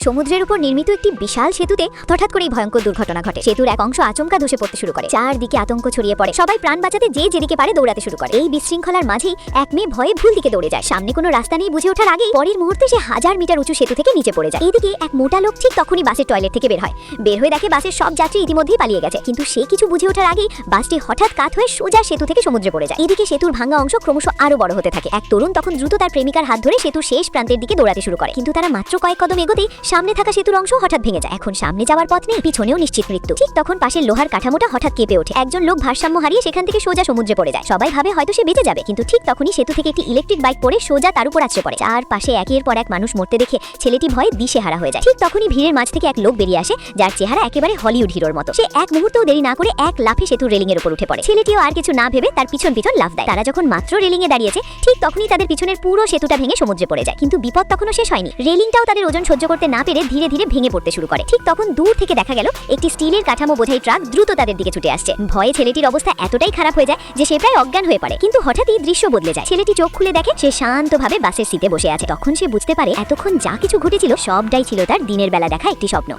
সমুদ্রের উপর নির্মিত একটি বিশাল সেতুতে হঠাৎ করেই ভয়ঙ্কর দুর্ঘটনা ঘটে। সেতুর এক অংশ আচমকা ধসে পড়তে শুরু করে। চারদিকে আতঙ্ক ছড়িয়ে পড়ে। সবাই প্রাণ বাঁচাতে যে যেদিকে পারে দৌড়াতে শুরু করে। এই বিশৃঙ্খলার মাঝেই এক মেয়ে ভয়ে ভুল দিকে দৌড়ে যায়। সামনে কোনো রাস্তা নেই বুঝে ওঠার আগেই পরের মুহূর্তে সে 1000 মিটার উঁচু সেতু থেকে নিচে পড়ে যায়। এইদিকে এক মোটা লোক ঠিক তখনই বাসের টয়লেট থেকে বের হয়ে দেখে বাসের সব যাত্রী ইতিমধ্যেই পালিয়ে গেছে। কিন্তু সে কিছু বুঝে ওঠার আগেই বাসটি হঠাৎ কাত হয়ে সোজা সেতু থেকে সমুদ্রে পড়ে যায়। এদিকে সেতুর ভাঙা অংশ ক্রমশ আরো বড় হতে থাকে। এক তরুণ তখন দ্রুত তার প্রেমিকার হাত ধরে সেতুর শেষ প্রান্তের দিকে দৌড়াতে শুরু করে। কিন্তু তারা মাত্র কয়েক কদম এগোতেই সামনে থাকা সেতুর অংশ হঠাৎ ভেঙে যায়। এখন সামনে যাওয়ার পথ নেই, পিছনেও নিশ্চিত মৃত্যু। ঠিক তখন পাশের লোহার কাঠামোটা হঠাৎ কেঁপে ওঠে। একজন লোক ভারসাম্য হারিয়ে সেখান থেকে সোজা সমুদ্রে পড়ে যায়। সবাই ভাবে হয়তো সে বেঁচে যাবে, কিন্তু ঠিক তখনই সেতু থেকে একটি ইলেকট্রিক বাইক পড়ে সোজা তার উপর আছড়ে পড়ে। চারপাশে একের পর এক মানুষ মরতে দেখে ছেলেটি ভয়ে দিশেহারা হয়ে যায়। ঠিক তখনই ভিড়ের মাঝ থেকে এক লোক বেরিয়ে আসে, যার চেহারা একেবারে হলিউড হিরোর মতো। সে এক মুহূর্তও দেরি না করে এক লাফে সেতুর রেলিং এর উপর উঠে পড়ে। ছেলেটিও আর কিছু না ভেবে তার পিছন লাফ দেয়। তারা যখন মাত্র রেলিং এ দাঁড়িয়েছে, ঠিক তখনই তাদের পিছনের পুরো সেতুটা ভেঙে সমুদ্রে পড়ে যায়। কিন্তু বিপদ তখনও শেষ হয়নি। রেলিংটাও তাদের ওজন সহ্য করতে না পেরে ধীরে ধীরে ভেঙে পড়তে শুরু করে। ঠিক তখন দূর থেকে দেখা গেল একটি স্টিলের কাঠামো বোঝাই ট্রাক দ্রুত তাদের দিকে ছুটে আসছে। ভয়ে ছেলেটির অবস্থা এতটাই খারাপ হয়ে যায় যে সে প্রায় অজ্ঞান হয়ে পড়ে। কিন্তু হঠাৎই দৃশ্য বদলে যায়। ছেলেটি চোখ খুলে দেখে সে শান্তভাবে বাসের সিটে বসে আছে। তখন সে বুঝতে পারে এতক্ষণ যা কিছু ঘটেছিল সবটাই ছিল তার দিনের বেলা দেখা একটি স্বপ্ন।